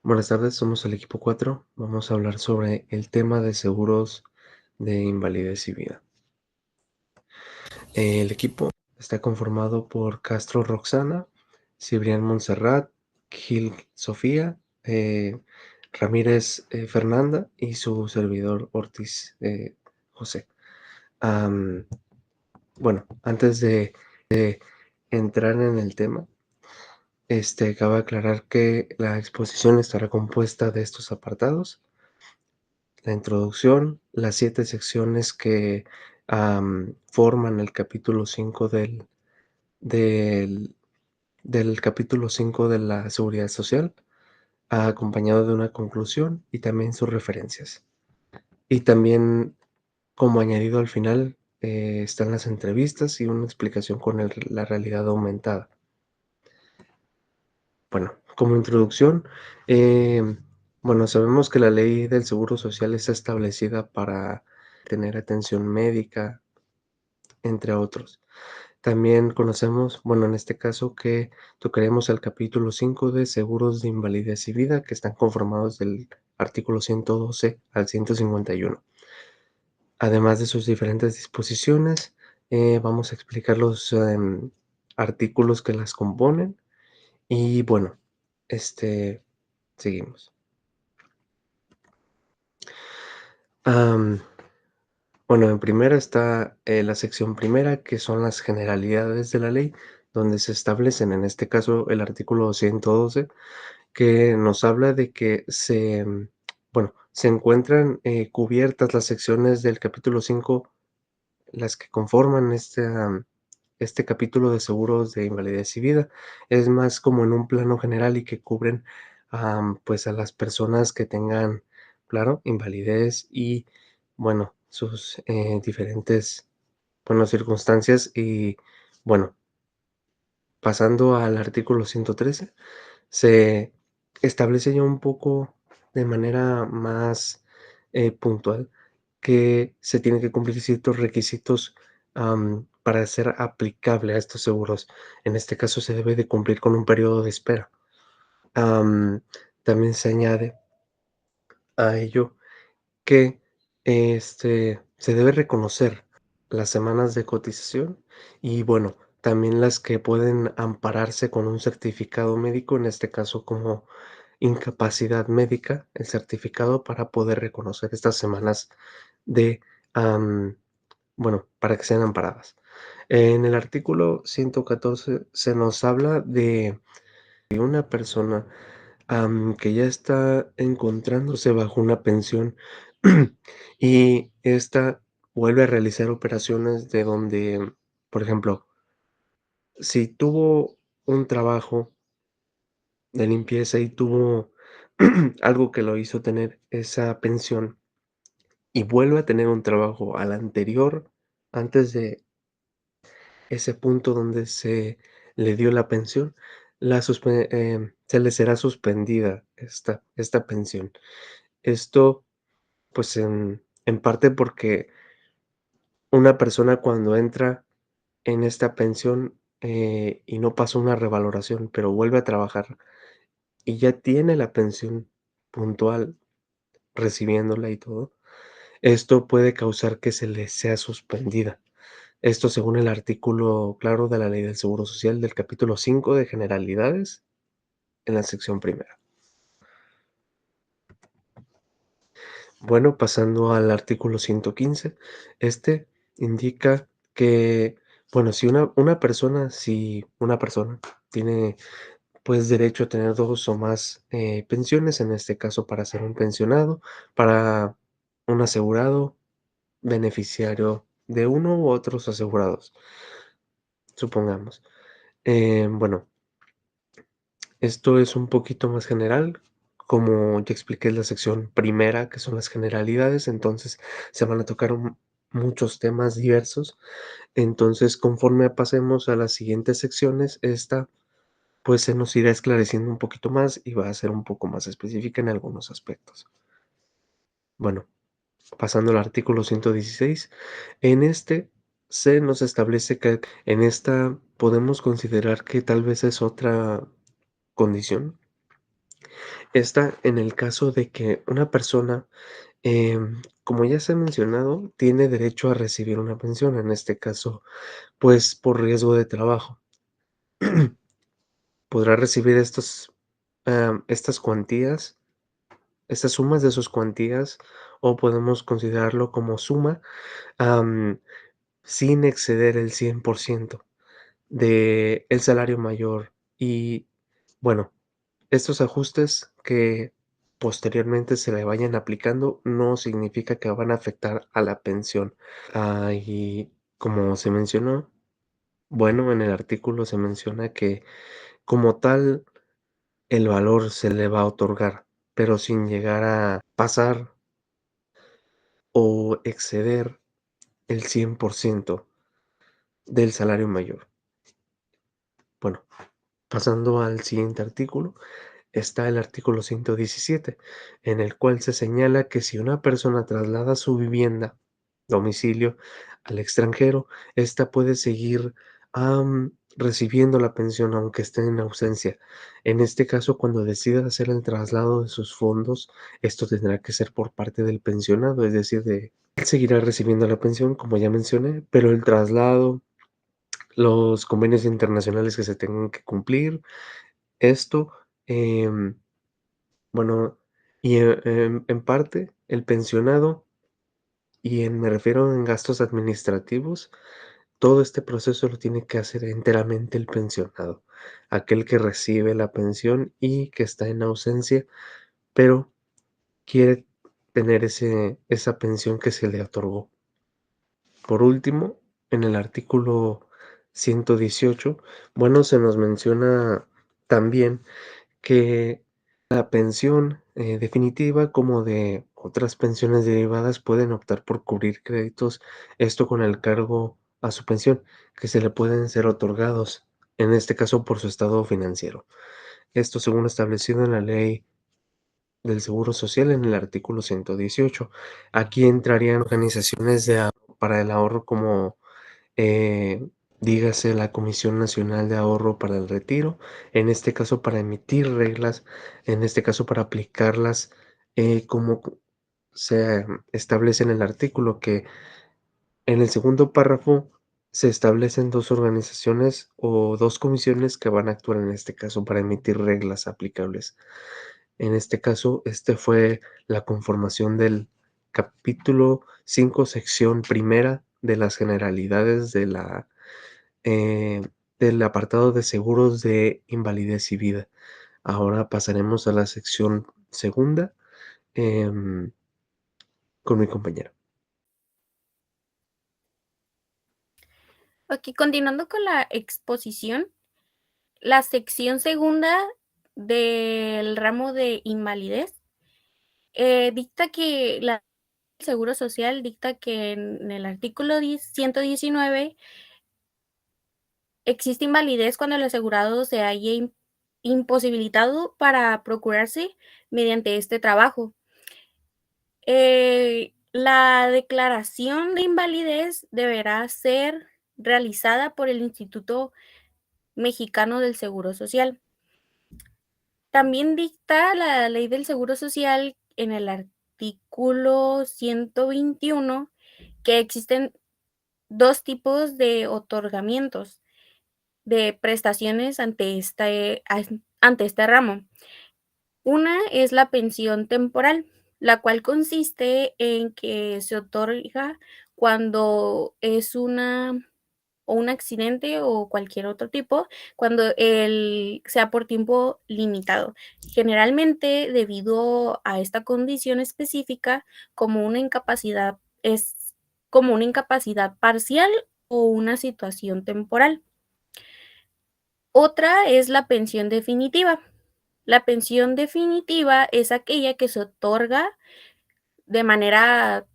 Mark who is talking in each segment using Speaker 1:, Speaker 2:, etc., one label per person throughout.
Speaker 1: Buenas tardes, somos el equipo 4. Vamos a hablar sobre el tema de seguros de invalidez y vida. El equipo está conformado por Castro Roxana, Cibrián Montserrat, Gil Sofía, Ramírez Fernanda y su servidor Ortiz José. Bueno, antes de entrar en el tema, cabe aclarar que la exposición estará compuesta de estos apartados: la introducción, las 7 secciones que forman el capítulo 5 del, del capítulo 5 de la seguridad social, acompañado de una conclusión y también sus referencias. Y también, como añadido al final, están las entrevistas y una explicación con la realidad aumentada. Bueno, como introducción, bueno, sabemos que la ley del Seguro Social está establecida para tener atención médica, entre otros. También conocemos, bueno, en este caso que tocaremos el capítulo 5 de seguros de invalidez y vida, que están conformados del artículo 112 al 151. Además de sus diferentes disposiciones, vamos a explicar los artículos que las componen y bueno, seguimos. Am, bueno, en primera está la sección primera, que son las generalidades de la ley, donde se establecen, en este caso, el artículo 112, que nos habla de que bueno, se encuentran cubiertas las secciones del capítulo 5, las que conforman este capítulo de seguros de invalidez y vida. Es más como en un plano general y que cubren pues a las personas que tengan, claro, invalidez y, bueno, sus diferentes, bueno, circunstancias. Y bueno, pasando al artículo 113, se establece ya un poco de manera más puntual que se tienen que cumplir ciertos requisitos para ser aplicable a estos seguros. En este caso se debe de cumplir con un periodo de espera. Am, También se añade a ello que se debe reconocer las semanas de cotización y bueno, también las que pueden ampararse con un certificado médico, en este caso como incapacidad médica, el certificado para poder reconocer estas semanas de, am, bueno, para que sean amparadas. En el artículo 114 se nos habla de una persona que ya está encontrándose bajo una pensión y esta vuelve a realizar operaciones de donde, por ejemplo, si tuvo un trabajo de limpieza y tuvo algo que lo hizo tener esa pensión y vuelve a tener un trabajo al anterior, antes de ese punto donde se le dio la pensión, se le será suspendida esta pensión. Esto, pues, en parte porque una persona cuando entra en esta pensión, y no pasó una revaloración, pero vuelve a trabajar y ya tiene la pensión puntual, recibiéndola y todo, esto puede causar que se le sea suspendida. Esto según el artículo, claro, de la Ley del Seguro Social del capítulo 5 de generalidades en la sección primera. Bueno, pasando al artículo 115, este indica que, bueno, si una persona tiene, pues, derecho a tener 2 o más, pensiones, en este caso para ser un pensionado, para un asegurado, beneficiario de uno u otros asegurados, supongamos. Bueno, esto es un poquito más general, como ya expliqué, es la sección primera, que son las generalidades, entonces se van a tocar muchos temas diversos. Entonces, conforme pasemos a las siguientes secciones, esta pues se nos irá esclareciendo un poquito más y va a ser un poco más específica en algunos aspectos. Bueno, pasando al artículo 116, en este se nos establece que en esta podemos considerar que tal vez es otra condición Está en el caso de que una persona, como ya se ha mencionado, tiene derecho a recibir una pensión, en este caso, pues, por riesgo de trabajo. Podrá recibir estas cuantías, estas sumas de sus cuantías, o podemos considerarlo como suma, am, sin exceder el 100% del salario mayor. Y bueno, estos ajustes que posteriormente se le vayan aplicando no significa que van a afectar a la pensión. Y como se mencionó, bueno, en el artículo se menciona que como tal el valor se le va a otorgar, pero sin llegar a pasar o exceder el 100% del salario mayor. Bueno, pasando al siguiente artículo, está el artículo 117, en el cual se señala que si una persona traslada su vivienda, domicilio, al extranjero, ésta puede seguir recibiendo la pensión aunque esté en ausencia. En este caso, cuando decida hacer el traslado de sus fondos, esto tendrá que ser por parte del pensionado, es decir, él seguirá recibiendo la pensión, como ya mencioné, pero el traslado, los convenios internacionales que se tengan que cumplir, esto, em, bueno, y en parte el pensionado, me refiero en gastos administrativos, todo este proceso lo tiene que hacer enteramente el pensionado, aquel que recibe la pensión y que está en ausencia, pero quiere tener esa pensión que se le otorgó. Por último, en el artículo 118, bueno, se nos menciona también que la pensión, definitiva, como de otras pensiones derivadas, pueden optar por cubrir créditos, esto con el cargo a su pensión, que se le pueden ser otorgados, en este caso, por su estado financiero. Esto según establecido en la Ley del Seguro Social en el artículo 118. Aquí entrarían organizaciones de ahorro para el ahorro como eh, dígase la Comisión Nacional de Ahorro para el Retiro, en este caso para emitir reglas, en este caso para aplicarlas, como se establece en el artículo, que en el segundo párrafo se establecen dos organizaciones o dos comisiones que van a actuar en este caso para emitir reglas aplicables. En este caso, este fue la conformación del capítulo 5, sección primera de las generalidades eh, del apartado de seguros de invalidez y vida. Ahora pasaremos a la sección segunda, em, con mi compañero.
Speaker 2: Ok, continuando con la exposición, la sección segunda del ramo de invalidez dicta que la Seguro Social dicta que en el artículo 119 existe invalidez cuando el asegurado se haya imposibilitado para procurarse mediante este trabajo. La declaración de invalidez deberá ser realizada por el Instituto Mexicano del Seguro Social. También dicta la Ley del Seguro Social en el artículo 121 que existen dos tipos de otorgamientos de prestaciones ante este ramo. Una es la pensión temporal, la cual consiste en que se otorga cuando es un accidente o cualquier otro tipo, cuando sea por tiempo limitado. Generalmente, debido a esta condición específica, como una incapacidad es como una incapacidad parcial o una situación temporal. Otra es la pensión definitiva. La pensión definitiva es aquella que se otorga de manera,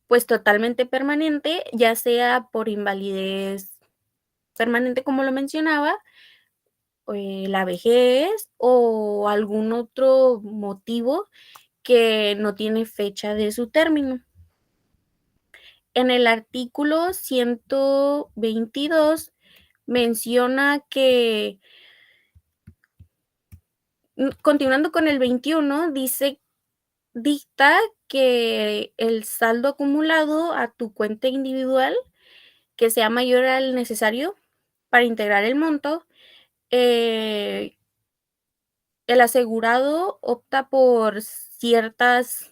Speaker 2: pues, totalmente permanente, ya sea por invalidez permanente, como lo mencionaba, la vejez o algún otro motivo que no tiene fecha de su término. En el artículo 122 menciona que Continuando con el 21, dicta que el saldo acumulado a tu cuenta individual, que sea mayor al necesario para integrar el monto, el asegurado opta por ciertas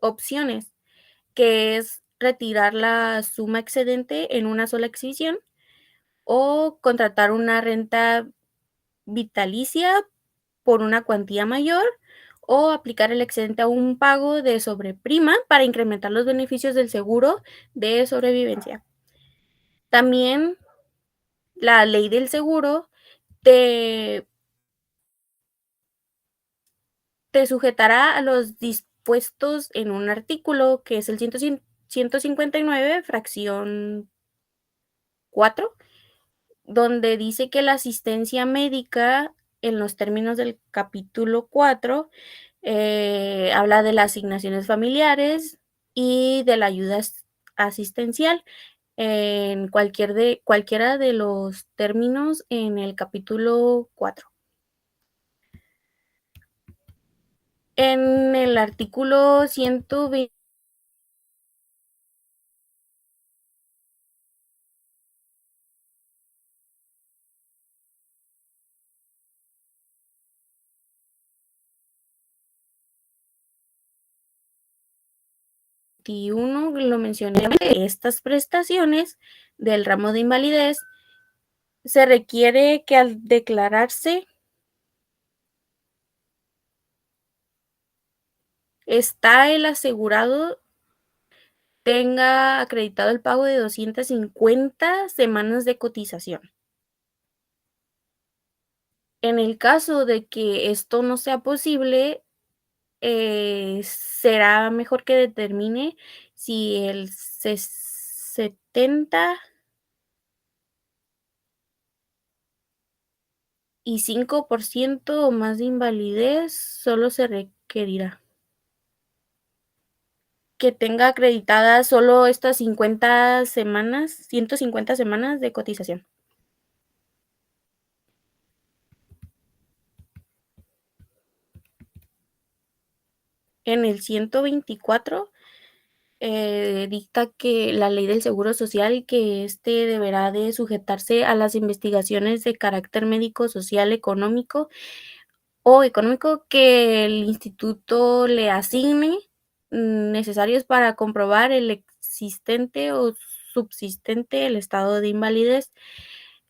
Speaker 2: opciones, que es retirar la suma excedente en una sola exhibición o contratar una renta vitalicia por una cuantía mayor o aplicar el excedente a un pago de sobreprima para incrementar los beneficios del seguro de sobrevivencia. También la ley del seguro te, te sujetará a los dispuestos en un artículo que es el 159, fracción 4, donde dice que la asistencia médica en los términos del capítulo 4 habla de las asignaciones familiares y de la ayuda asistencial en cualquiera de los términos en el capítulo 4. En el artículo 121 lo mencioné, estas prestaciones del ramo de invalidez se requiere que al declararse está el asegurado tenga acreditado el pago de 250 semanas de cotización. En el caso de que esto no sea posible, será mejor que determine si el 75% o más de invalidez solo se requerirá que tenga acreditadas solo estas 150 semanas de cotización. En el 124 dicta que la ley del Seguro Social, que deberá de sujetarse a las investigaciones de carácter médico, social, económico que el instituto le asigne, necesarios para comprobar el existente o subsistente el estado de invalidez.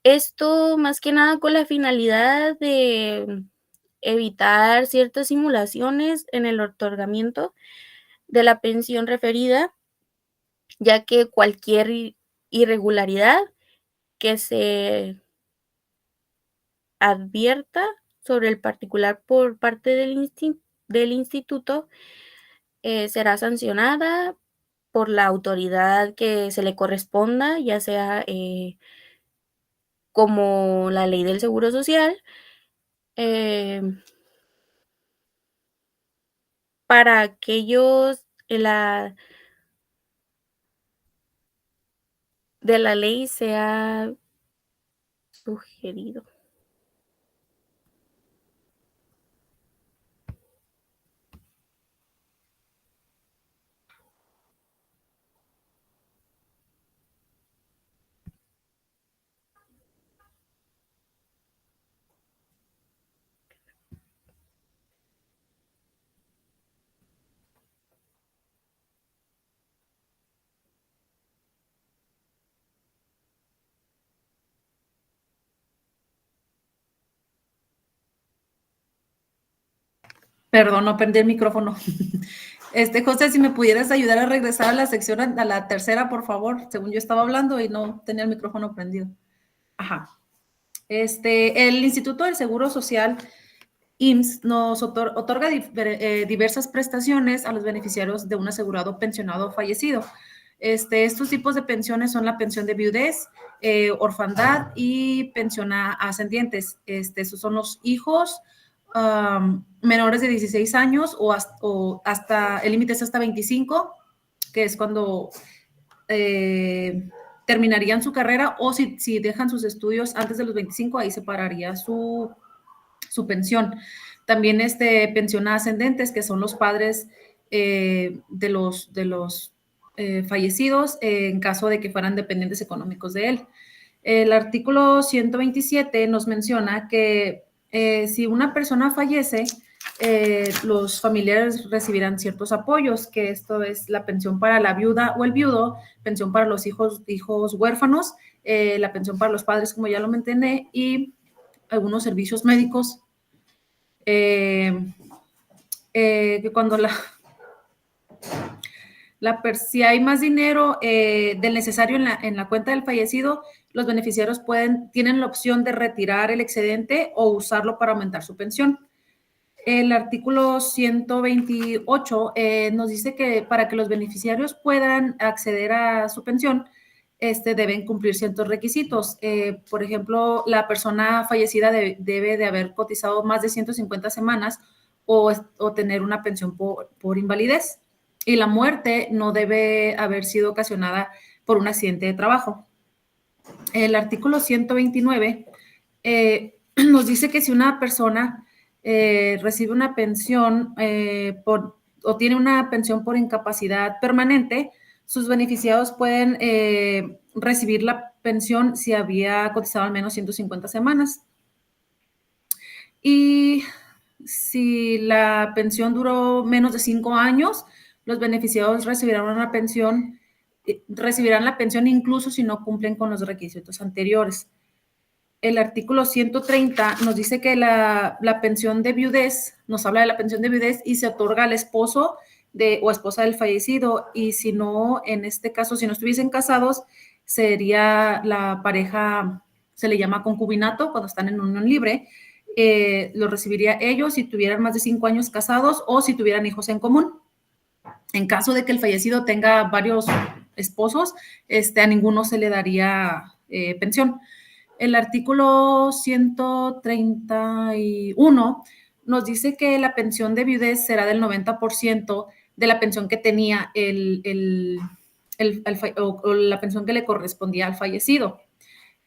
Speaker 2: Esto más que nada con la finalidad de evitar ciertas simulaciones en el otorgamiento de la pensión referida, ya que cualquier irregularidad que se advierta sobre el particular por parte del instituto será sancionada por la autoridad que se le corresponda, ya sea como la ley del Seguro Social, eh, para aquellos de la ley sea sugerido.
Speaker 3: Perdón, no prendí el micrófono. José, si me pudieras ayudar a regresar a la sección, a la tercera, por favor. Según yo estaba hablando y no tenía el micrófono prendido. Ajá. El Instituto del Seguro Social, IMSS, nos otorga diversas prestaciones a los beneficiarios de un asegurado pensionado o fallecido. Estos tipos de pensiones son la pensión de viudez, orfandad y pensión a ascendientes. Esos son los hijos menores de 16 años o hasta el límite es hasta 25, que es cuando terminarían su carrera, o si dejan sus estudios antes de los 25, ahí se pararía su su pensión. También pensión a ascendentes, que son los padres de los fallecidos en caso de que fueran dependientes económicos de él. El artículo 127 nos menciona que si una persona fallece, los familiares recibirán ciertos apoyos, que esto es la pensión para la viuda o el viudo, pensión para los hijos huérfanos, la pensión para los padres, como ya lo mencioné, y algunos servicios médicos. Que cuando si hay más dinero del necesario en la cuenta del fallecido, los beneficiarios tienen la opción de retirar el excedente o usarlo para aumentar su pensión. El artículo 128 nos dice que para que los beneficiarios puedan acceder a su pensión, deben cumplir ciertos requisitos. Por ejemplo, la persona fallecida debe de haber cotizado más de 150 semanas o tener una pensión por invalidez. Y la muerte no debe haber sido ocasionada por un accidente de trabajo. El artículo 129 nos dice que si una persona recibe una pensión o tiene una pensión por incapacidad permanente, sus beneficiados pueden recibir la pensión si había cotizado al menos 150 semanas. Y si la pensión duró menos de 5 años, los beneficiados recibirán la pensión incluso si no cumplen con los requisitos anteriores. El artículo 130 nos dice que la pensión de viudez, nos habla de la pensión de viudez y se otorga al esposo o esposa del fallecido, y si no, en este caso, si no estuviesen casados, sería la pareja, se le llama concubinato cuando están en unión libre, lo recibiría ellos si tuvieran más de 5 años casados o si tuvieran hijos en común. En caso de que el fallecido tenga varios esposos, a ninguno se le daría pensión. El artículo 131 nos dice que la pensión de viudez será del 90% de la pensión que tenía o la pensión que le correspondía al fallecido.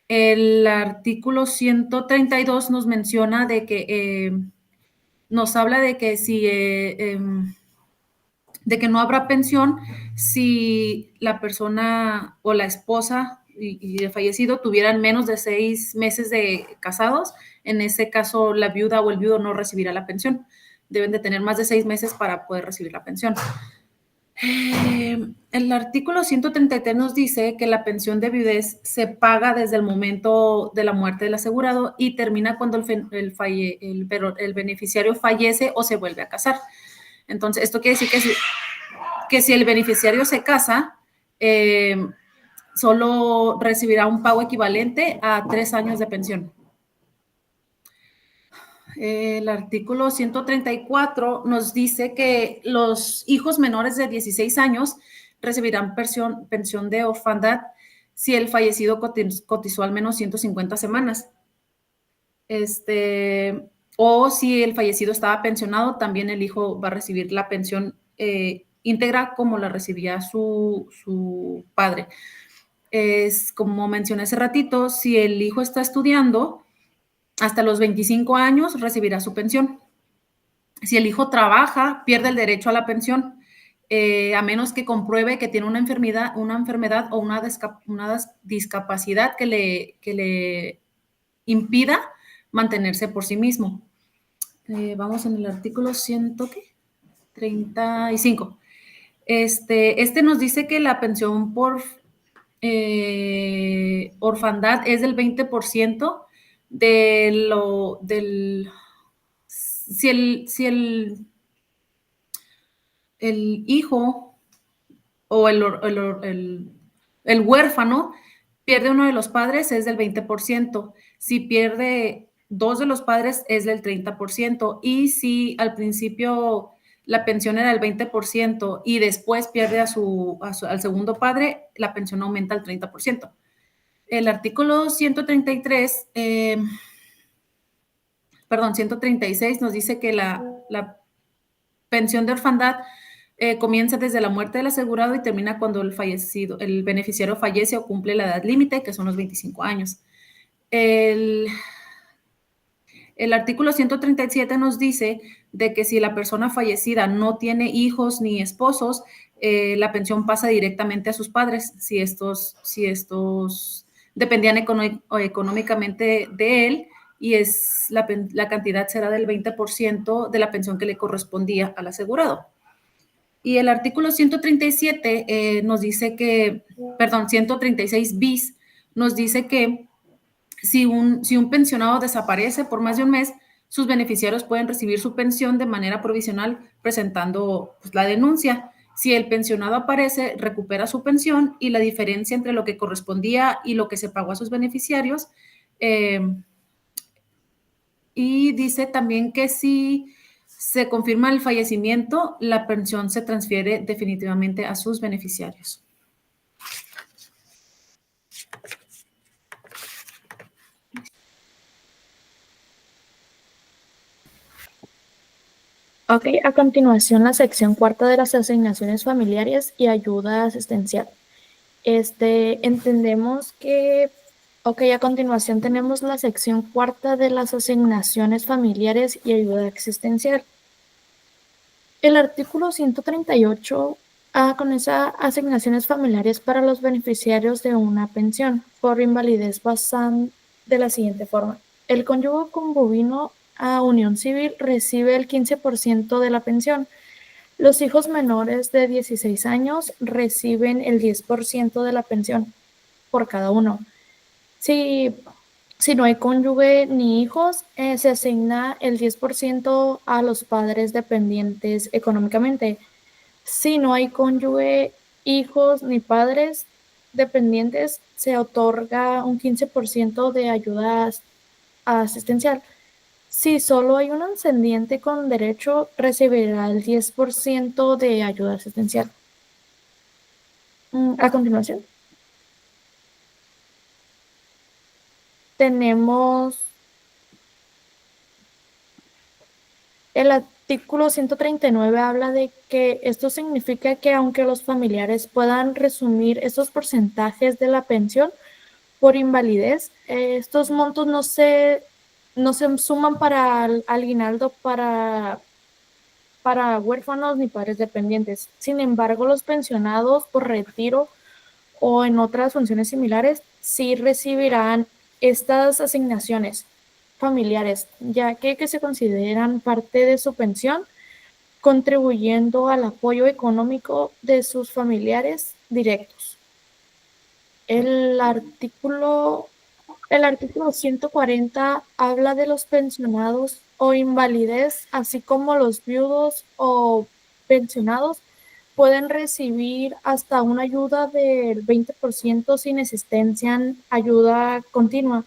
Speaker 3: El artículo 132 nos menciona de que nos habla de que de que no habrá pensión si la persona o la esposa y el fallecido tuvieran menos de 6 meses de casados. En ese caso, la viuda o el viudo no recibirá la pensión. Deben de tener más de 6 meses para poder recibir la pensión. El artículo 133 nos dice que la pensión de viudez se paga desde el momento de la muerte del asegurado y termina cuando el beneficiario fallece o se vuelve a casar. Entonces, esto quiere decir que si el beneficiario se casa, solo recibirá un pago equivalente a 3 años de pensión. El artículo 134 nos dice que los hijos menores de 16 años recibirán pensión de orfandad si el fallecido cotizó al menos 150 semanas. O si el fallecido estaba pensionado, también el hijo va a recibir la pensión íntegra como la recibía su padre. Como mencioné hace ratito, si el hijo está estudiando, hasta los 25 años recibirá su pensión. Si el hijo trabaja, pierde el derecho a la pensión, a menos que compruebe que tiene una enfermedad o una discapacidad que le impida mantenerse por sí mismo. Vamos en el artículo 135. Nos dice que la pensión por orfandad es del 20% si el hijo o el huérfano pierde uno de los padres, es del 20%. Si pierde 2 de los padres, es del 30%. Y si al principio la pensión era del 20% y después pierde al segundo padre, la pensión aumenta al 30%. El artículo 136 nos dice que la pensión de orfandad comienza desde la muerte del asegurado y termina cuando el beneficiario fallece o cumple la edad límite, que son los 25 años. El El artículo 137 nos dice de que si la persona fallecida no tiene hijos ni esposos, la pensión pasa directamente a sus padres si estos dependían económicamente de él, y la cantidad será del 20% de la pensión que le correspondía al asegurado. Y el artículo 137 nos dice que, perdón, 136 bis nos dice que si un pensionado desaparece por más de un mes, sus beneficiarios pueden recibir su pensión de manera provisional presentando pues, la denuncia. Si el pensionado aparece, recupera su pensión, y la diferencia entre lo que correspondía y lo que se pagó a sus beneficiarios. Y dice también que si se confirma el fallecimiento, la pensión se transfiere definitivamente a sus beneficiarios.
Speaker 2: Ok, a continuación la sección cuarta de las asignaciones familiares y ayuda asistencial. Entendemos que, a continuación tenemos la sección cuarta de las asignaciones familiares y ayuda asistencial. El artículo 138 con esas asignaciones familiares para los beneficiarios de una pensión por invalidez pasan de la siguiente forma. El cónyuge concubino a unión civil recibe el 15% de la pensión. Los hijos menores de 16 años reciben el 10% de la pensión por cada uno. Si no hay cónyuge ni hijos, se asigna el 10% a los padres dependientes económicamente. Si no hay cónyuge, hijos ni padres dependientes, se otorga un 15% de ayuda asistencial. Si solo hay un ascendiente con derecho, recibirá el 10% de ayuda asistencial. A continuación, tenemos el artículo 139 habla de que esto significa que aunque los familiares puedan resumir estos porcentajes de la pensión por invalidez, estos montos no se suman para el aguinaldo para huérfanos ni padres dependientes. Sin embargo, los pensionados por retiro o en otras funciones similares sí recibirán estas asignaciones familiares, ya que se consideran parte de su pensión, contribuyendo al apoyo económico de sus familiares directos. El artículo 140 habla de los pensionados o invalidez, así como los viudos o pensionados pueden recibir hasta una ayuda del 20% si necesitan ayuda continua,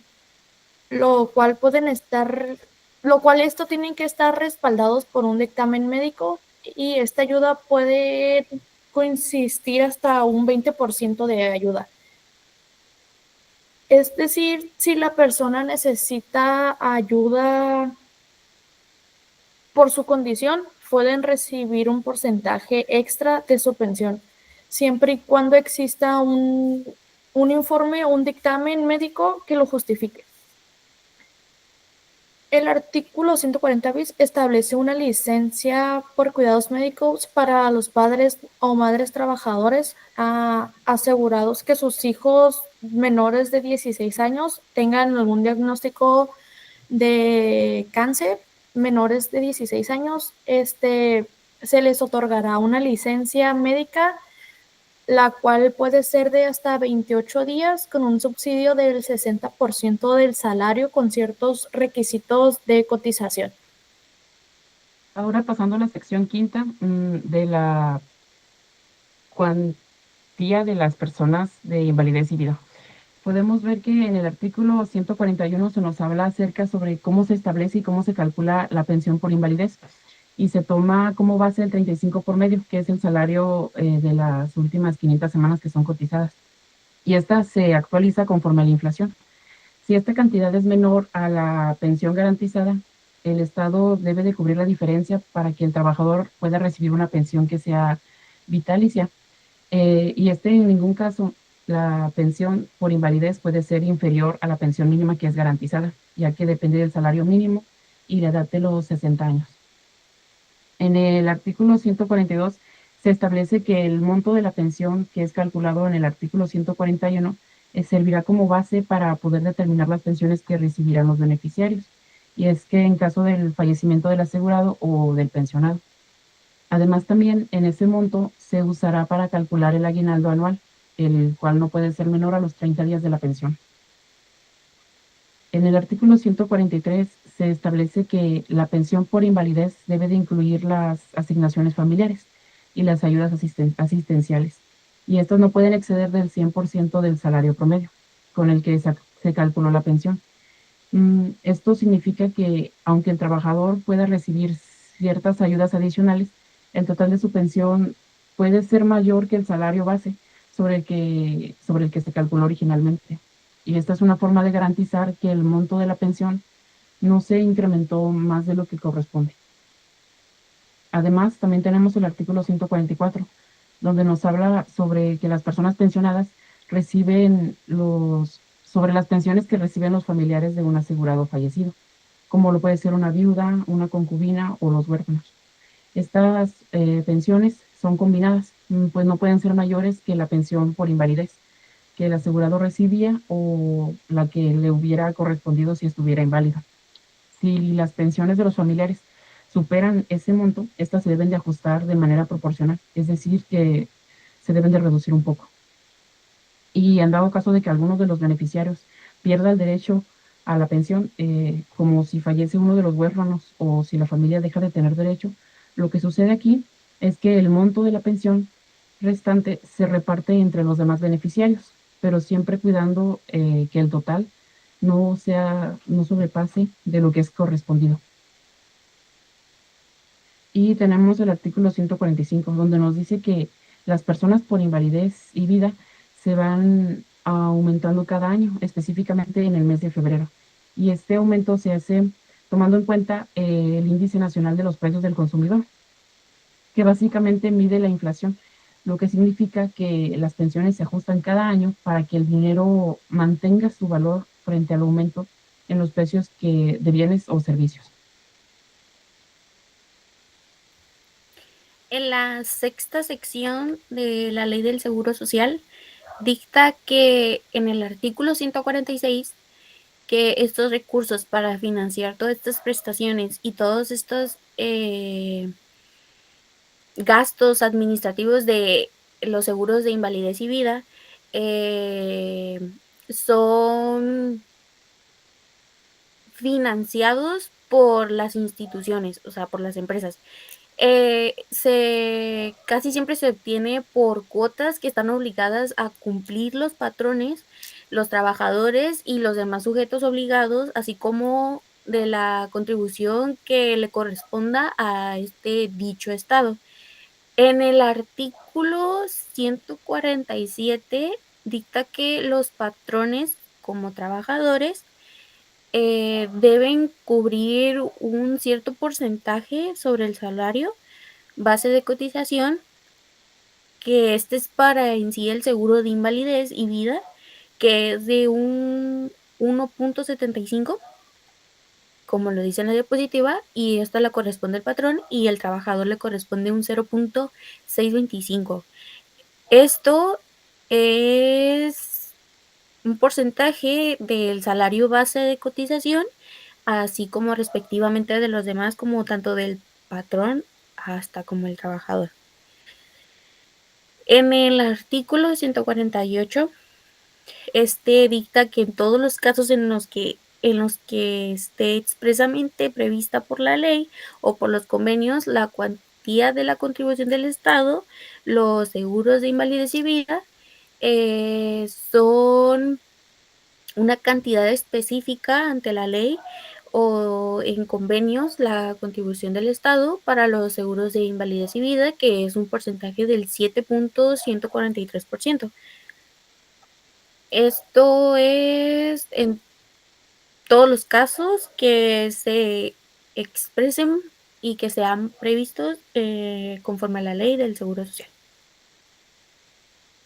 Speaker 2: lo cual esto tienen que estar respaldados por un dictamen médico, y esta ayuda puede consistir hasta un 20% de ayuda. Es decir, si la persona necesita ayuda por su condición, pueden recibir un porcentaje extra de su pensión, siempre y cuando exista un informe o un dictamen médico que lo justifique. El artículo 140 bis establece una licencia por cuidados médicos para los padres o madres trabajadores asegurados que sus hijos menores de 16 años tengan algún diagnóstico de cáncer. Menores de 16 años, se les otorgará una licencia médica, la cual puede ser de hasta 28 días con un subsidio del 60% del salario con ciertos requisitos de cotización.
Speaker 4: Ahora pasando a la sección quinta de la cuantía de las personas de invalidez y vida. Podemos ver que en el artículo 141 se nos habla acerca sobre cómo se establece y cómo se calcula la pensión por invalidez, y se toma como base el 35 por medio, que es el salario de las últimas 500 semanas que son cotizadas, y esta se actualiza conforme a la inflación. Si esta cantidad es menor a la pensión garantizada, el Estado debe de cubrir la diferencia para que el trabajador pueda recibir una pensión que sea vitalicia, y en ningún caso la pensión por invalidez puede ser inferior a la pensión mínima que es garantizada, ya que depende del salario mínimo y la edad de los 60 años. En el artículo 142 se establece que el monto de la pensión que es calculado en el artículo 141 servirá como base para poder determinar las pensiones que recibirán los beneficiarios. Y es que en caso del fallecimiento del asegurado o del pensionado. Además, también en ese monto se usará para calcular el aguinaldo anual, el cual no puede ser menor a los 30 días de la pensión. En el artículo 143 se establece que la pensión por invalidez debe de incluir las asignaciones familiares y las ayudas asistenciales, y estas no pueden exceder del 100% del salario promedio con el que se calculó la pensión. Esto significa que aunque el trabajador pueda recibir ciertas ayudas adicionales, el total de su pensión puede ser mayor que el salario base sobre el que se calculó originalmente. Y esta es una forma de garantizar que el monto de la pensión no se incrementó más de lo que corresponde. Además, también tenemos el artículo 144, donde nos habla sobre que las personas pensionadas reciben sobre las pensiones que reciben los familiares de un asegurado fallecido, como lo puede ser una viuda, una concubina o los huérfanos. Estas pensiones son combinadas, pues no pueden ser mayores que la pensión por invalidez que el asegurado recibía o la que le hubiera correspondido si estuviera inválida. Si las pensiones de los familiares superan ese monto, estas se deben de ajustar de manera proporcional, es decir, que se deben de reducir un poco. Y en dado caso de que alguno de los beneficiarios pierda el derecho a la pensión, como si fallece uno de los huérfanos o si la familia deja de tener derecho, lo que sucede aquí es que el monto de la pensión restante se reparte entre los demás beneficiarios, pero siempre cuidando que el total no sobrepase de lo que es correspondido. Y tenemos el artículo 145, donde nos dice que las personas por invalidez y vida se van aumentando cada año, específicamente en el mes de febrero. Y este aumento se hace tomando en cuenta el Índice Nacional de los Precios del Consumidor, que básicamente mide la inflación, lo que significa que las pensiones se ajustan cada año para que el dinero mantenga su valor frente al aumento en los precios de bienes o servicios.
Speaker 2: En la sexta sección de la Ley del Seguro Social dicta que en el artículo 146 que estos recursos para financiar todas estas prestaciones y todos estos gastos administrativos de los seguros de invalidez y vida son financiados por las instituciones, o sea, por las empresas. Casi siempre se obtiene por cuotas que están obligadas a cumplir los patrones, los trabajadores y los demás sujetos obligados, así como de la contribución que le corresponda a este dicho estado. En el artículo 147 dicta que los patrones como trabajadores deben cubrir un cierto porcentaje sobre el salario base de cotización, que este es para en sí el seguro de invalidez y vida, que es de un 1.75, como lo dice en la diapositiva, y esta le corresponde al patrón y el trabajador le corresponde un 0.625. Esto es un porcentaje del salario base de cotización, así como respectivamente de los demás, como tanto del patrón hasta como el trabajador. En el artículo 148, dicta que en todos los casos en los que esté expresamente prevista por la ley o por los convenios la cuantía de la contribución del Estado, los seguros de invalidez y vida son una cantidad específica ante la ley o en convenios la contribución del Estado para los seguros de invalidez y vida, que es un porcentaje del 7.143%. Esto es en todos los casos que se expresen y que sean previstos conforme a la ley del Seguro Social.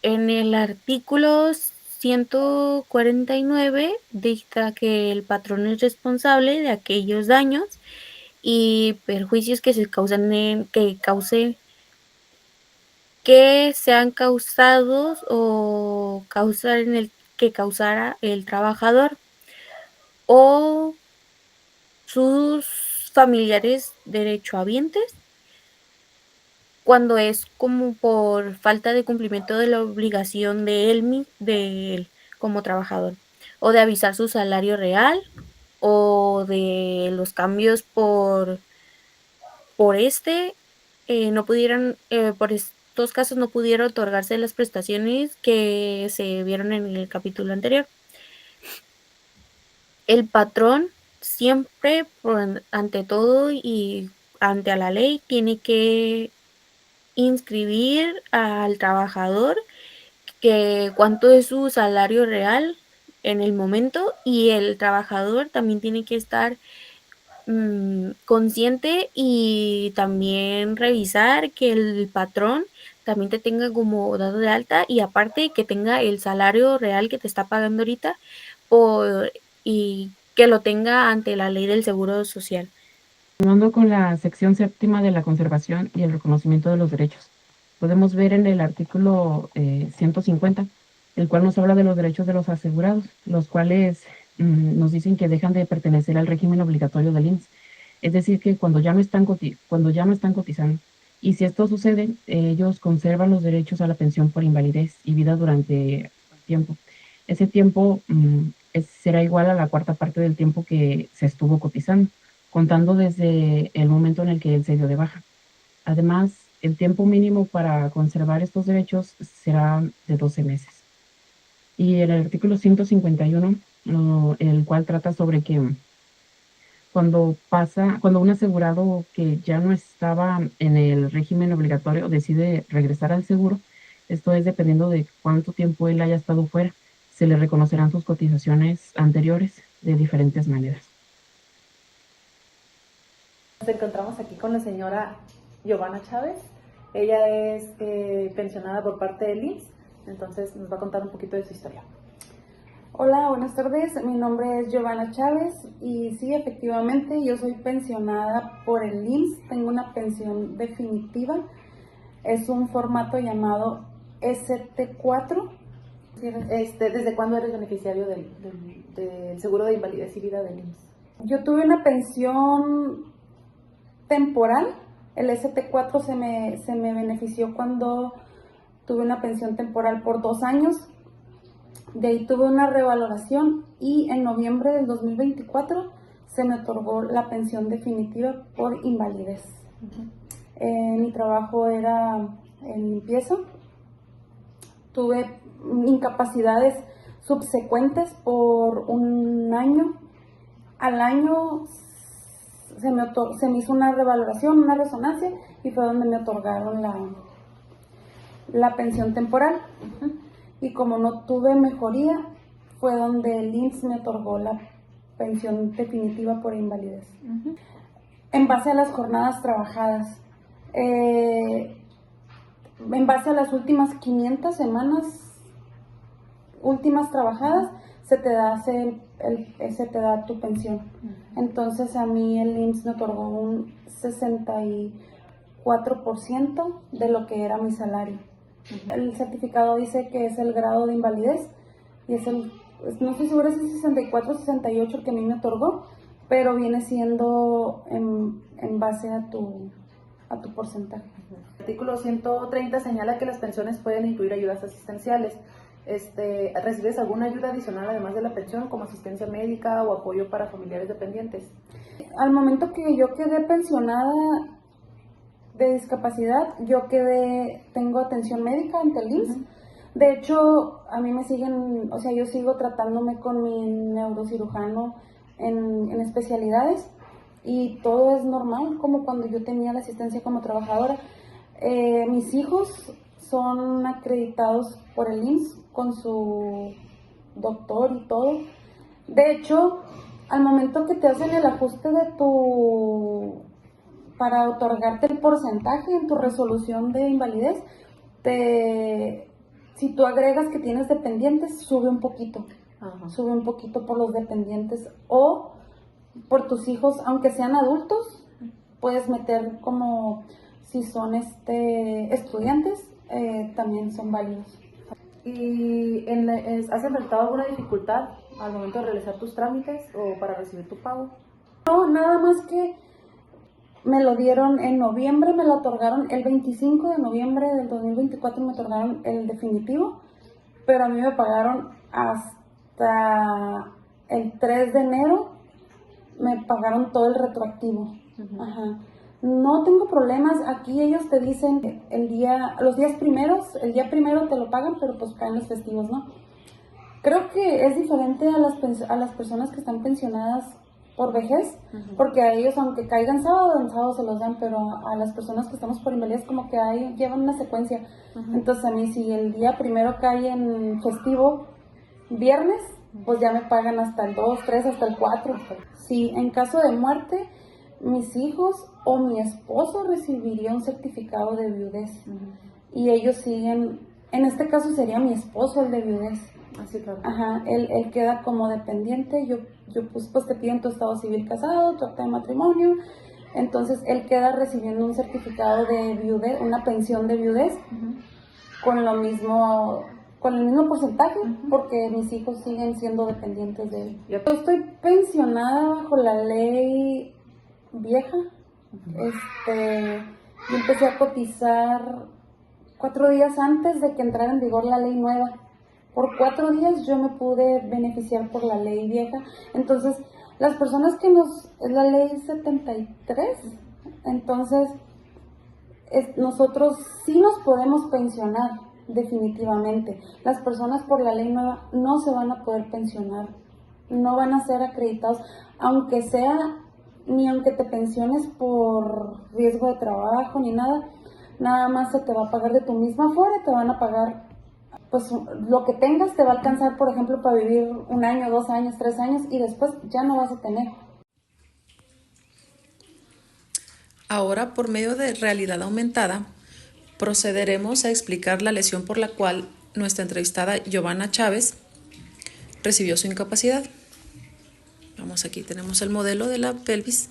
Speaker 2: En el artículo 149 dicta que el patrón es responsable de aquellos daños y perjuicios que sean causados o que causara el trabajador o sus familiares derechohabientes cuando es como por falta de cumplimiento de la obligación de él como trabajador, o de avisar su salario real, o de los cambios por estos casos no pudieron otorgarse las prestaciones que se vieron en el capítulo anterior. El patrón siempre, ante todo y ante la ley, tiene que inscribir al trabajador que cuánto es su salario real en el momento, y el trabajador también tiene que estar consciente y también revisar que el patrón también te tenga como dado de alta, y aparte que tenga el salario real que te está pagando ahorita y que lo tenga ante la ley del Seguro Social.
Speaker 4: Continuando con la sección séptima de la conservación y el reconocimiento de los derechos, podemos ver en el artículo 150, el cual nos habla de los derechos de los asegurados, los cuales nos dicen que dejan de pertenecer al régimen obligatorio del IMSS. Es decir, que cuando ya no están cotizando. Y si esto sucede, ellos conservan los derechos a la pensión por invalidez y vida durante tiempo. Ese tiempo será igual a la cuarta parte del tiempo que se estuvo cotizando, contando desde el momento en el que él se dio de baja. Además, el tiempo mínimo para conservar estos derechos será de 12 meses. Y en el artículo 151, el cual trata sobre que cuando un asegurado que ya no estaba en el régimen obligatorio decide regresar al seguro, esto es dependiendo de cuánto tiempo él haya estado fuera, se le reconocerán sus cotizaciones anteriores de diferentes maneras.
Speaker 5: Nos encontramos aquí con la señora Giovanna Chávez. Ella es pensionada por parte del IMSS, entonces nos va a contar un poquito de su historia.
Speaker 6: Hola, buenas tardes. Mi nombre es Giovanna Chávez y sí, efectivamente, yo soy pensionada por el IMSS. Tengo una pensión definitiva. Es un formato llamado ST4.
Speaker 5: ¿Desde cuándo eres beneficiario del seguro de invalidez y vida del IMSS?
Speaker 6: Yo tuve una pensión temporal. El ST4 se me benefició cuando tuve una pensión temporal por 2 años. De ahí tuve una revaloración y en noviembre del 2024 se me otorgó la pensión definitiva por invalidez. Mi trabajo era en limpieza. Tuve incapacidades subsecuentes por 1 año. Al año se me hizo una revaloración, una resonancia, y fue donde me otorgaron la pensión temporal. Y como no tuve mejoría, fue donde el IMSS me otorgó la pensión definitiva por invalidez. En base a las jornadas trabajadas, en base a las últimas 500 semanas últimas trabajadas, se te da tu pensión. Entonces a mí el IMSS me otorgó un 64% de lo que era mi salario. El certificado dice que es el grado de invalidez y no estoy segura si es 64 o 68 el que a mí me otorgó, pero viene siendo en base a tu porcentaje.
Speaker 5: El artículo 130 señala que las pensiones pueden incluir ayudas asistenciales. ¿Recibes alguna ayuda adicional además de la pensión, como asistencia médica o apoyo para familiares dependientes?
Speaker 6: Al momento que yo quedé pensionada de discapacidad, tengo atención médica ante el IMSS. De hecho, a mí me siguen, yo sigo tratándome con mi neurocirujano en especialidades y todo es normal, como cuando yo tenía la asistencia como trabajadora. Mis hijos son acreditados por el IMSS con su doctor y todo. De hecho, al momento que te hacen el ajuste para otorgarte el porcentaje en tu resolución de invalidez, Si tú agregas que tienes dependientes, sube un poquito.
Speaker 5: Ajá.
Speaker 6: Sube un poquito por los dependientes o por tus hijos, aunque sean adultos, puedes meter como si son estudiantes, también son válidos.
Speaker 5: ¿Y has enfrentado alguna dificultad al momento de realizar tus trámites o para recibir tu pago?
Speaker 6: No, nada más que me lo dieron en noviembre, me lo otorgaron el 25 de noviembre del 2024, me otorgaron el definitivo, pero a mí me pagaron hasta el 3 de enero, me pagaron todo el retroactivo. Ajá. No tengo problemas, aquí ellos te dicen los días primeros, el día primero te lo pagan, pero pues caen los festivos, ¿no? Creo que es diferente a las personas que están pensionadas por vejez, porque a ellos, aunque caigan sábado, en sábado se los dan, pero a las personas que estamos por invalidez como que llevan una secuencia. Entonces a mí, si el día primero cae en festivo, viernes, pues ya me pagan hasta el 2, 3, hasta el 4. Si en caso de muerte, mis hijos o mi esposo recibiría un certificado de viudez. Y ellos siguen, en este caso sería mi esposo el de viudez.
Speaker 5: Así, claro.
Speaker 6: Ajá, él queda como dependiente, yo pues te piden tu estado civil casado, tu acta de matrimonio, entonces él queda recibiendo un certificado de viudez, una pensión de viudez, con el mismo porcentaje, porque mis hijos siguen siendo dependientes de él. Yo estoy pensionada bajo la ley vieja. Yo empecé a cotizar 4 días antes de que entrara en vigor la ley nueva. Por 4 días yo me pude beneficiar por la ley vieja. Entonces, las personas es la ley 73, entonces nosotros sí nos podemos pensionar definitivamente. Las personas por la ley nueva no se van a poder pensionar, no van a ser acreditados, aunque te pensiones por riesgo de trabajo ni nada más se te va a pagar de tu misma Afore, te van a pagar pues lo que tengas, te va a alcanzar, por ejemplo, para vivir 1 año, 2 años, 3 años y después ya no vas a tener.
Speaker 7: Ahora, por medio de realidad aumentada, procederemos a explicar la lesión por la cual nuestra entrevistada Giovanna Chávez recibió su incapacidad. Vamos, aquí tenemos el modelo de la pelvis.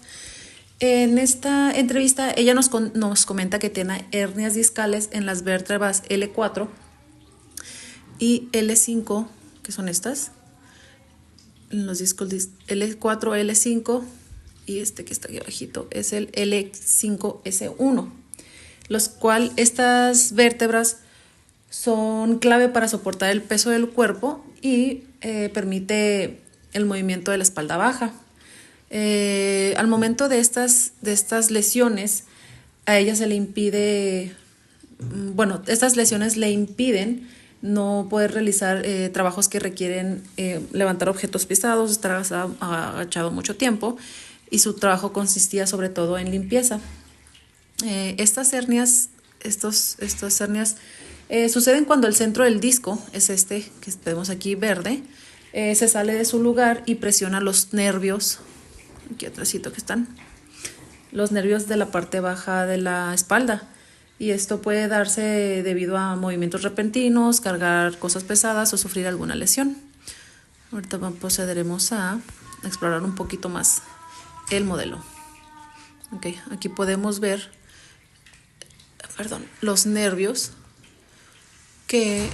Speaker 7: En esta entrevista, ella nos comenta que tiene hernias discales en las vértebras L4 y L5, que son estas, en los discos L4, L5 y este que está aquí abajito es el L5S1, los cuales estas vértebras son clave para soportar el peso del cuerpo y permite el movimiento de la espalda baja. Al momento de estas lesiones, a ella se le impide, estas lesiones le impiden no poder realizar trabajos que requieren levantar objetos pesados, estar agachado mucho tiempo, y su trabajo consistía sobre todo en limpieza. Estas hernias suceden cuando el centro del disco, es este que vemos aquí verde, se sale de su lugar y presiona los nervios, aquí atrásito que están, los nervios de la parte baja de la espalda. Y esto puede darse debido a movimientos repentinos, cargar cosas pesadas o sufrir alguna lesión. Ahorita procederemos a explorar un poquito más el modelo. Okay, aquí podemos ver, los nervios que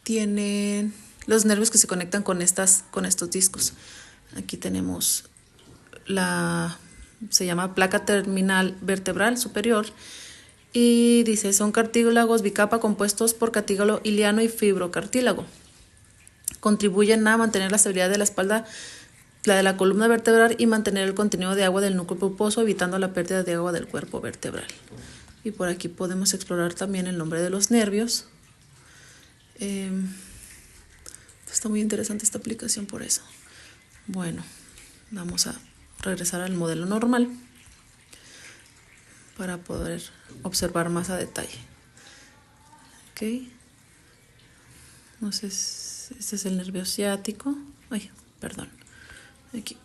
Speaker 7: tienen, los nervios que se conectan con estos discos. Aquí tenemos se llama placa terminal vertebral superior. Y dice, son cartílagos bicapa compuestos por cartílago iliano y fibrocartílago. Contribuyen a mantener la estabilidad de la espalda, la de la columna vertebral, y mantener el contenido de agua del núcleo pulposo, evitando la pérdida de agua del cuerpo vertebral. Y por aquí podemos explorar también el nombre de los nervios. Está muy interesante esta aplicación por eso. Bueno, vamos a regresar al modelo normal para poder observar más a detalle. Ok. No sé, este es el nervio ciático. Aquí.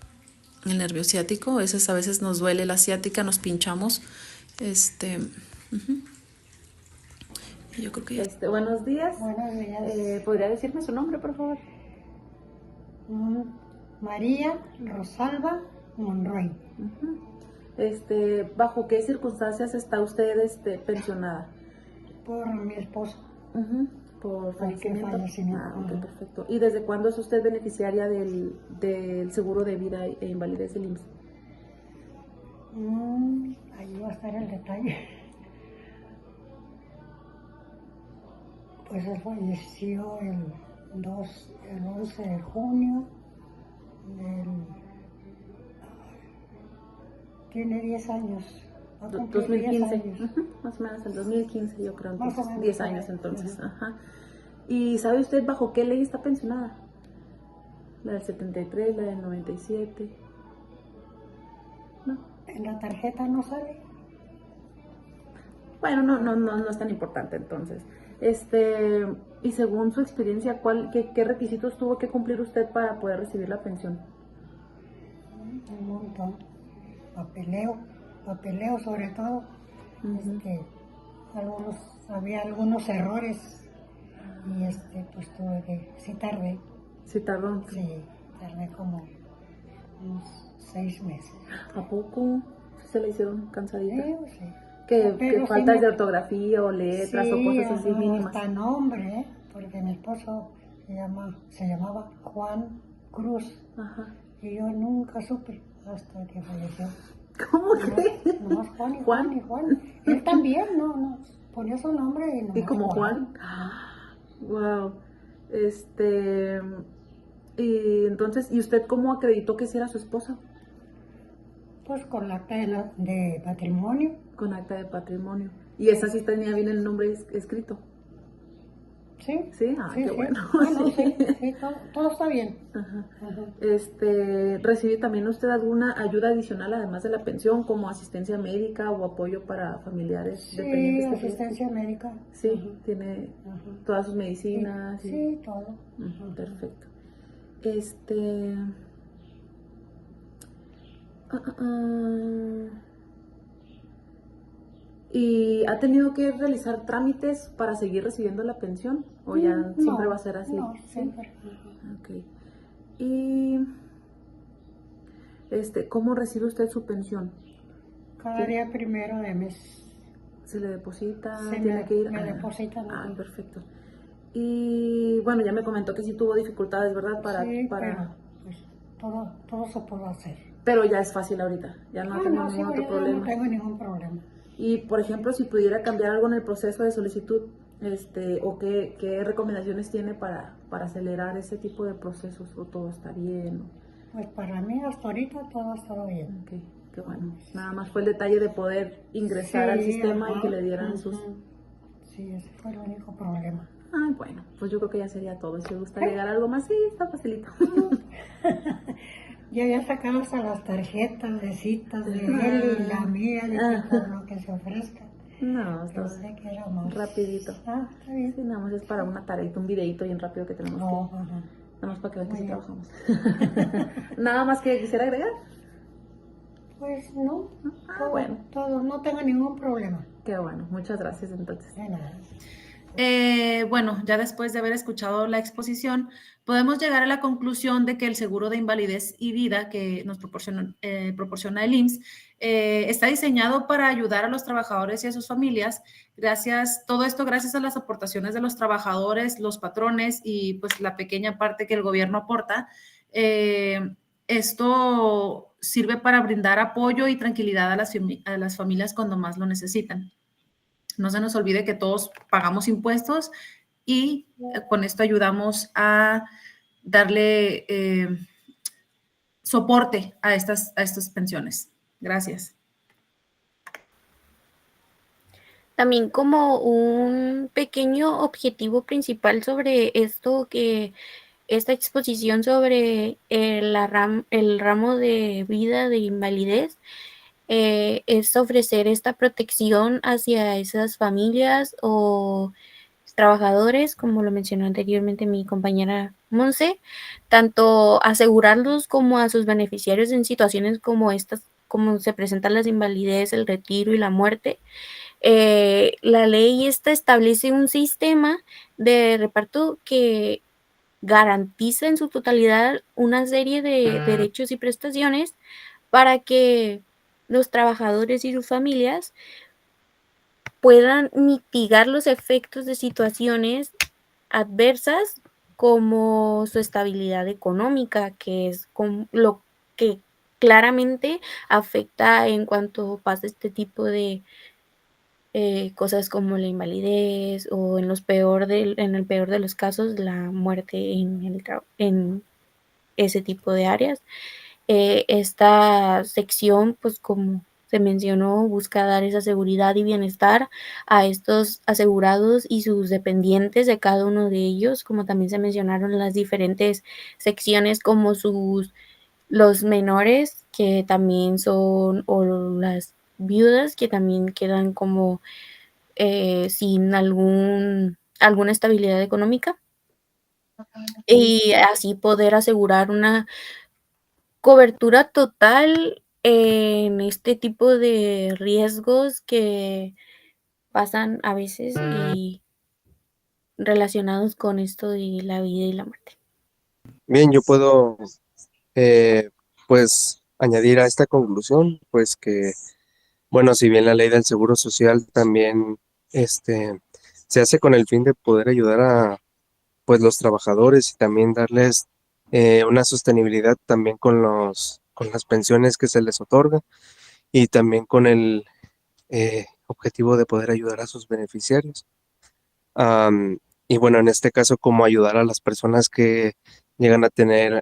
Speaker 7: El nervio ciático, a veces nos duele la ciática, nos pinchamos. Yo creo que ya.
Speaker 5: Buenos días.
Speaker 8: Buenos días.
Speaker 5: ¿Podría decirme su nombre, por favor?
Speaker 8: María Rosalba Monroy.
Speaker 5: ¿Bajo qué circunstancias está usted pensionada?
Speaker 8: Por mi esposo.
Speaker 5: Por
Speaker 8: Porque
Speaker 5: fallecimiento. Ok,
Speaker 8: Ajá.
Speaker 5: perfecto. ¿Y desde cuándo es usted beneficiaria del seguro de vida e invalidez del IMSS?
Speaker 8: Ahí va a estar el detalle. Pues él falleció el 11 de junio tiene 10 años. Va a cumplir
Speaker 5: 2015.
Speaker 8: 10 años.
Speaker 5: Más o menos en 2015, yo creo.
Speaker 8: Más o
Speaker 5: Entonces,
Speaker 8: menos
Speaker 5: 10
Speaker 8: por
Speaker 5: años
Speaker 8: ahí.
Speaker 5: entonces. Ajá. ¿Y sabe usted bajo qué ley está pensionada? ¿La del 73, la del 97? ¿No?
Speaker 8: En la tarjeta no sale.
Speaker 5: Bueno, no es tan importante entonces. Y según su experiencia, qué requisitos tuvo que cumplir usted para poder recibir la pensión?
Speaker 8: Un montón. Papeleo sobre todo. Había algunos errores y pues tuve que, sí tardé.
Speaker 5: Sí, tardó.
Speaker 8: Sí, tardé como unos 6 meses.
Speaker 5: ¿A poco? ¿Sí se le hicieron cansadita?
Speaker 8: Sí.
Speaker 5: Que
Speaker 8: Pero sí
Speaker 5: faltas
Speaker 8: me-
Speaker 5: de ortografía o letras o cosas así mínimas.
Speaker 8: hasta nombre, porque mi esposo se llamaba Juan Cruz
Speaker 5: Ajá.
Speaker 8: y yo nunca supe hasta que falleció.
Speaker 5: ¿Cómo crees?
Speaker 8: Nomás Juan y
Speaker 5: ¿Juan?
Speaker 8: Juan y Juan. Él también, no, ponía su nombre y nomás
Speaker 5: ¿Y como Juan? Wow. Y entonces, ¿y usted cómo acreditó que sí era su esposa?
Speaker 8: Pues con la acta de patrimonio.
Speaker 5: Con acta de patrimonio. ¿Y esa sí tenía bien el nombre escrito?
Speaker 8: Sí.
Speaker 5: Sí, qué bueno.
Speaker 8: No, sí, todo está bien.
Speaker 5: Ajá.
Speaker 8: Ajá.
Speaker 5: ¿Recibe también usted alguna ayuda adicional además de la pensión, como asistencia médica o apoyo para familiares
Speaker 8: Sí,
Speaker 5: dependientes?
Speaker 8: asistencia médica.
Speaker 5: Sí,
Speaker 8: Ajá.
Speaker 5: tiene
Speaker 8: Ajá.
Speaker 5: todas sus medicinas.
Speaker 8: Sí, todo.
Speaker 5: Perfecto. Ah. ¿Y ha tenido que realizar trámites para seguir recibiendo la pensión? ¿O ya
Speaker 8: No,
Speaker 5: siempre va a ser así?
Speaker 8: No,
Speaker 5: ¿Sí?
Speaker 8: siempre. Ajá.
Speaker 5: Ok. ¿Y cómo recibe usted su pensión?
Speaker 8: Cada día primero de mes.
Speaker 5: ¿Se le deposita?
Speaker 8: Se
Speaker 5: ¿Tiene
Speaker 8: me-
Speaker 5: que ir?
Speaker 8: me depositan, ajá.
Speaker 5: Perfecto. Y bueno, ya me comentó que sí tuvo dificultades, ¿verdad?
Speaker 8: Sí, pero pues todo se puede hacer.
Speaker 5: Pero ya es fácil ahorita, ya no ha tenido
Speaker 8: sí,
Speaker 5: ningún otro
Speaker 8: ya
Speaker 5: problema.
Speaker 8: no tengo ningún problema.
Speaker 5: Y por ejemplo, si pudiera cambiar algo en el proceso de solicitud, o qué recomendaciones tiene para acelerar ese tipo de procesos, o todo está bien.
Speaker 8: Pues para mí hasta ahorita todo ha estado bien.
Speaker 5: Ok, qué bueno. Nada más fue el detalle de poder ingresar al sistema y que le dieran sus...
Speaker 8: Sí, ese fue el único problema.
Speaker 5: Ay, bueno, pues yo creo que ya sería todo. Si le gusta agregar algo más, sí, está facilito.
Speaker 8: Ya había sacado hasta las tarjetas de citas de él y la mía, de que por lo que se ofrezca.
Speaker 5: No, está
Speaker 8: Pensé que era más
Speaker 5: rapidito.
Speaker 8: Está bien.
Speaker 5: Sí, nada más es para una tareita, un videito bien rápido que tenemos
Speaker 8: No,
Speaker 5: que...
Speaker 8: ajá.
Speaker 5: Nada más para que vean que sí
Speaker 8: Muy bien.
Speaker 5: trabajamos. Nada más que quisiera agregar.
Speaker 8: Pues no,
Speaker 5: Bueno.
Speaker 8: todo, no tengo ningún problema.
Speaker 5: Qué bueno, muchas gracias entonces.
Speaker 8: De nada.
Speaker 3: Bueno, ya después de haber escuchado la exposición, podemos llegar a la conclusión de que el seguro de invalidez y vida que nos proporciona el IMSS está diseñado para ayudar a los trabajadores y a sus familias. Todo esto gracias a las aportaciones de los trabajadores, los patrones y pues la pequeña parte que el gobierno aporta. Esto sirve para brindar apoyo y tranquilidad a las familias cuando más lo necesitan. No se nos olvide que todos pagamos impuestos y con esto ayudamos a darle soporte a estas pensiones. Gracias.
Speaker 2: También como un pequeño objetivo principal sobre esta exposición sobre el ramo de vida de invalidez, es ofrecer esta protección hacia esas familias o trabajadores, como lo mencionó anteriormente mi compañera Monse, tanto asegurarlos como a sus beneficiarios en situaciones como estas, como se presentan las invalidez, el retiro y la muerte. La ley esta establece un sistema de reparto que garantiza en su totalidad una serie de derechos y prestaciones para que los trabajadores y sus familias puedan mitigar los efectos de situaciones adversas como su estabilidad económica, que es lo que claramente afecta en cuanto pasa este tipo de cosas como la invalidez o en el peor de los casos, la muerte en ese tipo de áreas. Esta sección, pues como se mencionó, busca dar esa seguridad y bienestar a estos asegurados y sus dependientes de cada uno de ellos, como también se mencionaron las diferentes secciones como los menores que también son, o las viudas que también quedan como sin alguna estabilidad económica y así poder asegurar una cobertura total en este tipo de riesgos que pasan a veces y relacionados con esto de la vida y la muerte.
Speaker 1: Bien, yo puedo, eh, pues, añadir a esta conclusión, pues que, bueno, si bien la ley del Seguro Social también, se hace con el fin de poder ayudar a, pues, los trabajadores y también darles una sostenibilidad también con las pensiones que se les otorga y también con el objetivo de poder ayudar a sus beneficiarios. Am, y bueno, en este caso, como ayudar a las personas que llegan a tener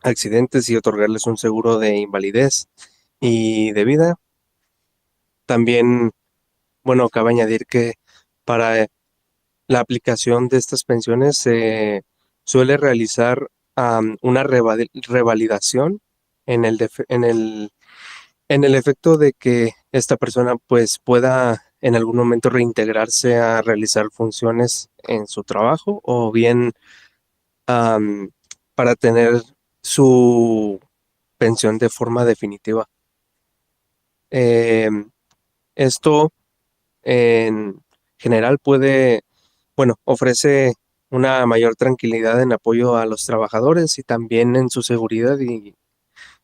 Speaker 1: accidentes y otorgarles un seguro de invalidez y de vida. También, bueno, cabe añadir que para la aplicación de estas pensiones se suele realizar una revalidación en en el efecto de que esta persona pues pueda en algún momento reintegrarse a realizar funciones en su trabajo o bien para tener su pensión de forma definitiva. Em, Esto en general bueno, ofrece una mayor tranquilidad en apoyo a los trabajadores y también en su seguridad y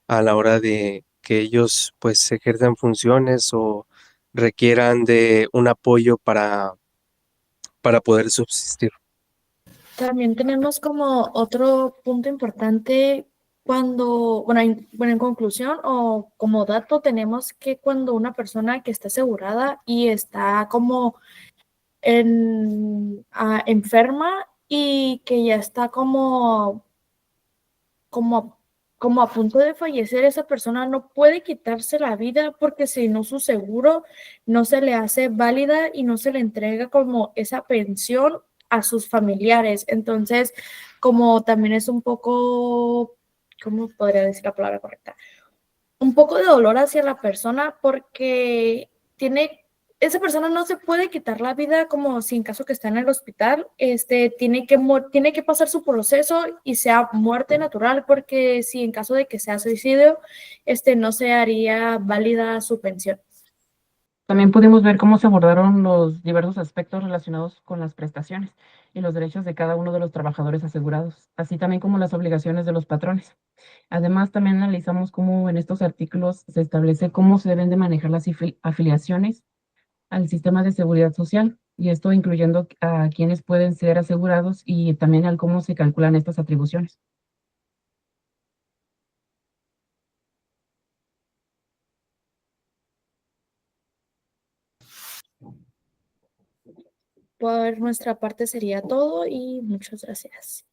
Speaker 1: a la hora de que ellos pues ejerzan funciones o requieran de un apoyo para poder subsistir.
Speaker 2: También tenemos como otro punto importante en conclusión o como dato, tenemos que cuando una persona que está asegurada y está como enferma y que ya está como, como a punto de fallecer, esa persona no puede quitarse la vida porque si no su seguro no se le hace válida y no se le entrega como esa pensión a sus familiares. Entonces, como también es un poco, ¿cómo podría decir la palabra correcta? Un poco de dolor hacia la persona porque esa persona no se puede quitar la vida como si en caso que está en el hospital, tiene que pasar su proceso y sea muerte natural, porque si en caso de que sea suicidio, no se haría válida su pensión.
Speaker 4: También pudimos ver cómo se abordaron los diversos aspectos relacionados con las prestaciones y los derechos de cada uno de los trabajadores asegurados, así también como las obligaciones de los patrones. Además, también analizamos cómo en estos artículos se establece cómo se deben de manejar las afiliaciones al sistema de seguridad social, y esto incluyendo a quienes pueden ser asegurados y también al cómo se calculan estas atribuciones.
Speaker 2: Por nuestra parte sería todo y muchas gracias.